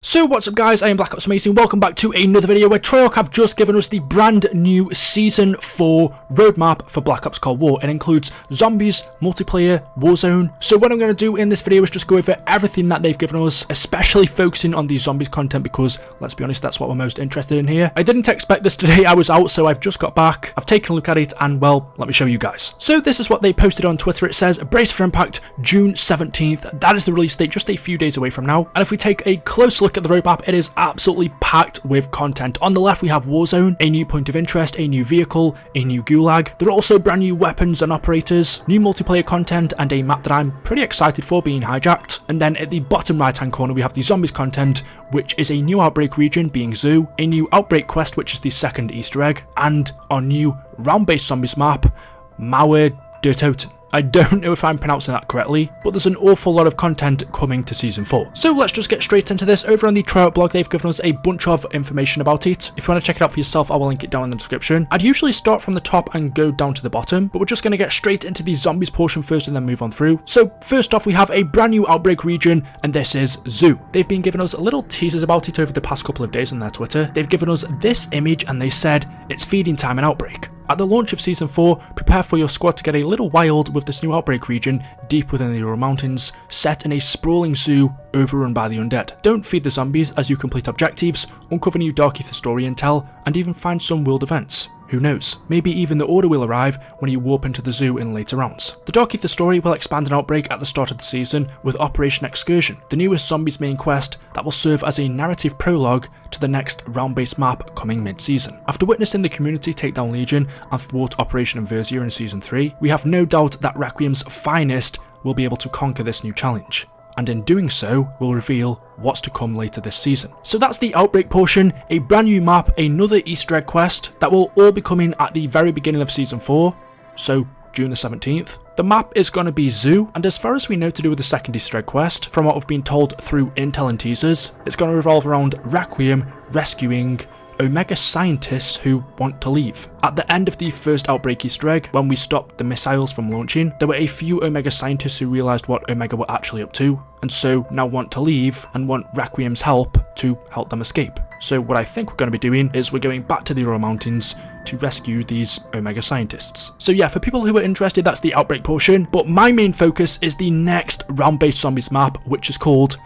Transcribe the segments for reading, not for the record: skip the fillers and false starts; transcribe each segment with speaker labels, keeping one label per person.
Speaker 1: So what's up guys, I am Black Ops Amazing. Welcome back to another video where Treyarch have just given us the brand new Season 4 roadmap for Black Ops Cold War. It includes zombies, multiplayer, warzone. So what I'm going to do in this video is just go over everything that they've given us, especially focusing on the zombies content because, let's be honest, that's what we're most interested in here. I didn't expect this today, I was out, so I've just got back. I've taken a look at it and, well, let me show you guys. So this is what they posted on Twitter. It says, brace for impact, June 17th. That is the release date, just a few days away from now. And if we take a close look at the roadmap, it is absolutely packed with content. On the left we have Warzone, a new point of interest, a new vehicle, a new gulag. There are also brand new weapons and operators, new multiplayer content, and a map that I'm pretty excited for being hijacked. And then at the bottom right hand corner we have the zombies content, which is a new Outbreak region being Zoo, a new Outbreak quest which is the second Easter egg, and our new round-based zombies map, MAUER Toten. I don't know if I'm pronouncing that correctly, but there's an awful lot of content coming to Season 4. So let's just get straight into this. Over on the Treyarch blog, they've given us a bunch of information about it. If you want to check it out for yourself, I will link it down in the description. I'd usually start from the top and go down to the bottom, but we're just going to get straight into the zombies portion first and then move on through. So first off, we have a brand new Outbreak region, and this is Zoo. They've been giving us little teasers about it over the past couple of days on their Twitter. They've given us this image and they said, it's feeding time in Outbreak. At the launch of Season 4, prepare for your squad to get a little wild with this new Outbreak region deep within the Ural Mountains, set in a sprawling zoo overrun by the undead. Don't feed the zombies as you complete objectives, uncover new Dark Aether story intel, and even find some world events. Who knows, maybe even the order will arrive when you warp into the zoo in later rounds. The Dark Aether story will expand an Outbreak at the start of the season with Operation Excursion, the newest zombies main quest that will serve as a narrative prologue to the next round-based map coming mid-season. After witnessing the community take down Legion and thwart Operation Inversia in Season 3, we have no doubt that Requiem's finest will be able to conquer this new challenge, and in doing so, will reveal what's to come later this season. So that's the Outbreak portion, a brand new map, another Easter egg quest that will all be coming at the very beginning of Season 4, so June the 17th. The map is going to be Zoo, and as far as we know to do with the second Easter egg quest, from what we've been told through intel and teasers, it's going to revolve around Requiem rescuing Omega scientists who want to leave. At the end of the first Outbreak Easter egg, when we stopped the missiles from launching, there were a few Omega scientists who realised what Omega were actually up to, and so now want to leave and want Requiem's help to help them escape. So what I think we're going to be doing is we're going back to the Ural Mountains to rescue these Omega scientists. So yeah, for people who are interested, that's the Outbreak portion, but my main focus is the next round-based zombies map, which is called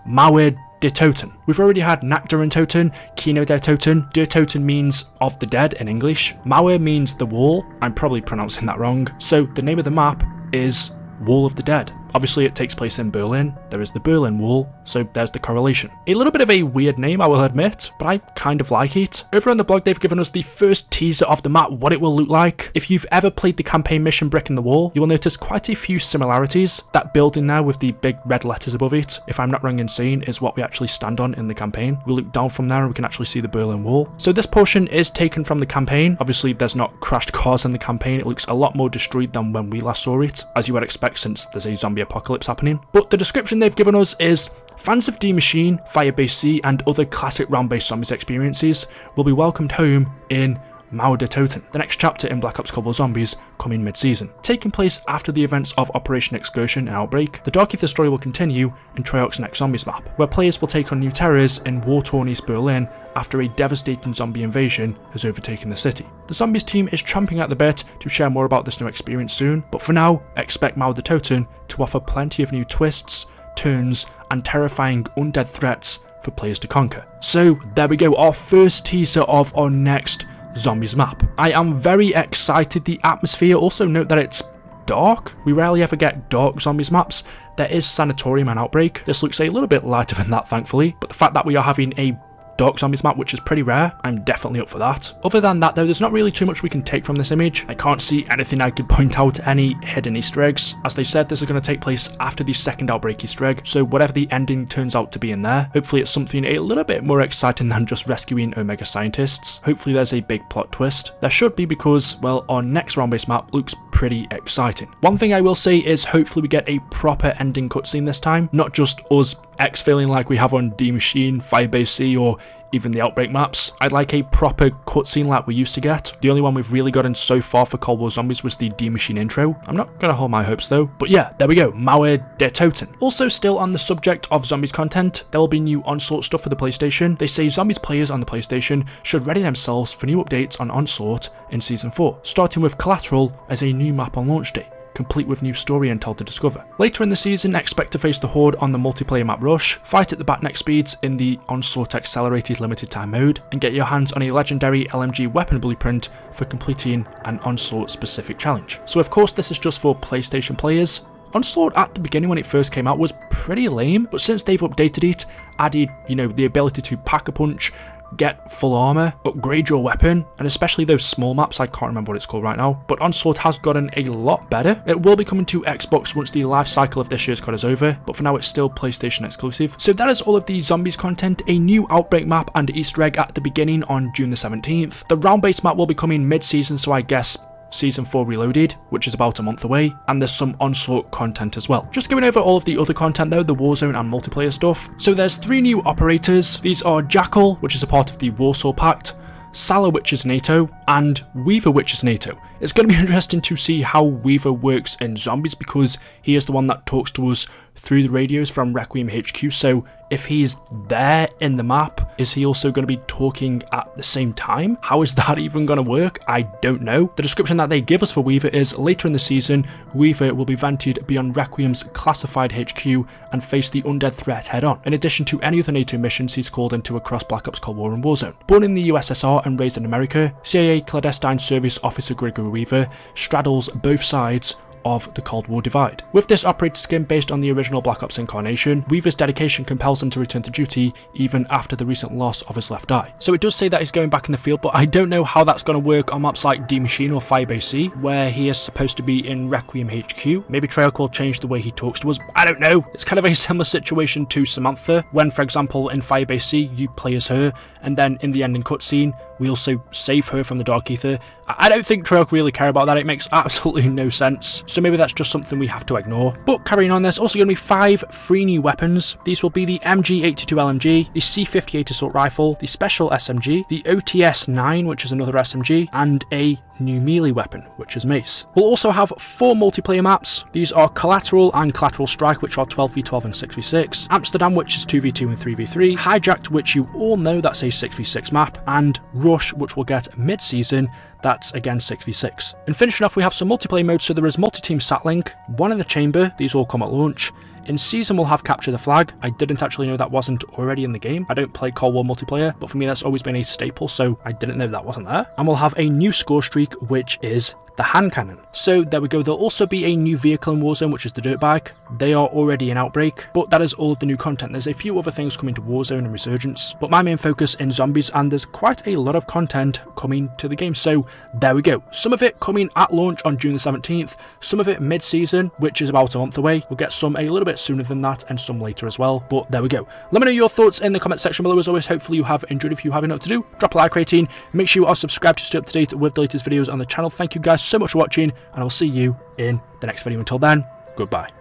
Speaker 1: MAUER Toten. We've already had Nakda in Toten, Kino der Toten. Der Toten means of the dead in English. MAUER means the wall. I'm probably pronouncing that wrong. So the name of the map is Wall of the Dead. Obviously it takes place in Berlin, there is the Berlin Wall, so there's the correlation. A little bit of a weird name, I will admit, but I kind of like it. Over on the blog they've given us the first teaser of the map, what it will look like. If you've ever played the campaign mission Brick in the Wall, you will notice quite a few similarities. That building now with the big red letters above it, if I'm not wrong in saying, is what we actually stand on in the campaign. We look down from there and we can actually see the Berlin Wall. So this portion is taken from the campaign. Obviously there's not crashed cars in the campaign, it looks a lot more destroyed than when we last saw it, as you would expect since there's a zombie apocalypse happening. But the description they've given us is, fans of Maschine, Firebase Z and other classic round-based zombies experiences will be welcomed home in MAUER Toten, the next chapter in Black Ops Cold War Zombies coming mid-season. Taking place after the events of Operation Excursion and Outbreak, the Dark Aether story will continue in Treyarch's next zombies map, where players will take on new terrors in war-torn East Berlin after a devastating zombie invasion has overtaken the city. The zombies team is chomping at the bit to share more about this new experience soon, but for now, expect MAUER Toten to offer plenty of new twists, turns, and terrifying undead threats for players to conquer. So there we go, our first teaser of our next zombies map. I am very excited. The atmosphere, also note that it's dark. We rarely ever get dark zombies maps. There is Sanatorium and Outbreak. This looks a little bit lighter than that, thankfully, but the fact that we are having a dark zombies map, which is pretty rare, I'm definitely up for that. Other than that though, there's not really too much we can take from this image. I can't see anything I could point out, any hidden Easter eggs. As they said, this is going to take place after the second Outbreak Easter egg, so whatever the ending turns out to be in there, hopefully it's something a little bit more exciting than just rescuing Omega scientists. Hopefully there's a big plot twist. There should be because, well, our next round-based map looks pretty exciting. One thing I will say is hopefully we get a proper ending cutscene this time, not just us exfilling like we have on Maschine, Firebase Z, or even the Outbreak maps. I'd like a proper cutscene like we used to get. The only one we've really gotten so far for Cold War Zombies was the Maschine intro. I'm not gonna hold my hopes though. But yeah, there we go, MAUER der Toten. Also, still on the subject of Zombies content, there will be new Onslaught stuff for the PlayStation. They say Zombies players on the PlayStation should ready themselves for new updates on Onslaught in Season 4, starting with Collateral as a new map on launch day, complete with new story intel to discover. Later in the season, expect to face the Horde on the multiplayer map Rush, fight at the batneck speeds in the Onslaught Accelerated limited time mode, and get your hands on a legendary LMG weapon blueprint for completing an Onslaught specific challenge. So of course this is just for PlayStation players. Onslaught at the beginning when it first came out was pretty lame, but since they've updated it, added, the ability to pack a punch, get full armor, upgrade your weapon, and especially those small maps, I can't remember what it's called right now, but Onslaught has gotten a lot better. It will be coming to Xbox once the life cycle of this year's COD is over, but for now it's still PlayStation exclusive. So that is all of the Zombies content, a new Outbreak map and Easter egg at the beginning on June the 17th. The round-based map will be coming mid-season, so I guess Season 4 Reloaded, which is about a month away, and there's some Onslaught content as well. Just going over all of the other content though, the Warzone and multiplayer stuff. So there's 3 new operators. These are Jackal, which is a part of the Warsaw Pact, Salah, which is NATO, and Weaver, which is NATO. It's going to be interesting to see how Weaver works in Zombies because he is the one that talks to us through the radios from Requiem HQ, so if he's there in the map, is he also going to be talking at the same time? How is that even going to work? I don't know. The description that they give us for Weaver is, later in the season, Weaver will be vented beyond Requiem's classified HQ and face the undead threat head on, in addition to any other NATO missions he's called into across Black Ops Cold War and Warzone. Born in the USSR and raised in America, CIA clandestine service officer Gregory Weaver straddles both sides of the Cold War divide. With this operator skin based on the original Black Ops incarnation, Weaver's dedication compels him to return to duty even after the recent loss of his left eye. So it does say that he's going back in the field, but I don't know how that's going to work on maps like Maschine or Firebase Z, where he is supposed to be in Requiem HQ. Maybe Treyarch will change the way he talks to us. I don't know. It's kind of a similar situation to Samantha, when, for example, in Firebase Z, you play as her, and then in the ending cutscene, we also save her from the Dark Aether. I don't think Treyarch really care about that. It makes absolutely no sense. So maybe that's just something we have to ignore. But carrying on, there's also going to be 5 free new weapons. These will be the MG82 LMG, the C58 assault rifle, the special SMG, the OTS-9, which is another SMG, and a new melee weapon, which is Mace. We'll also have 4 multiplayer maps. These are Collateral and Collateral Strike, which are 12v12 and 6v6, Amsterdam, which is 2v2 and 3v3, Hijacked, which you all know that's a 6v6 map, and Rush, which we'll get mid-season, that's again 6v6. And finishing off, we have some multiplayer modes. So there is multi-team Satlink, one in the chamber, these all come at launch. In Season, we'll have Capture the Flag. I didn't actually know that wasn't already in the game. I don't play Cold War multiplayer, but for me that's always been a staple, so I didn't know that wasn't there. And we'll have a new score streak, which is the hand cannon. So there we go. There'll also be a new vehicle in Warzone, which is the dirt bike. They are already in Outbreak, but that is all of the new content. There's a few other things coming to Warzone and Resurgence, but my main focus in Zombies, and there's quite a lot of content coming to the game. So there we go. Some of it coming at launch on June the 17th, some of it mid-season, which is about a month away. We'll get some a little bit sooner than that and some later as well, but there we go. Let me know your thoughts in the comment section below. As always, hopefully you have enjoyed. If you haven't know what to do, drop a like rating. Make sure you are subscribed to stay up to date with the latest videos on the channel. Thank you guys so much for watching, and I'll see you in the next video. Until then, goodbye.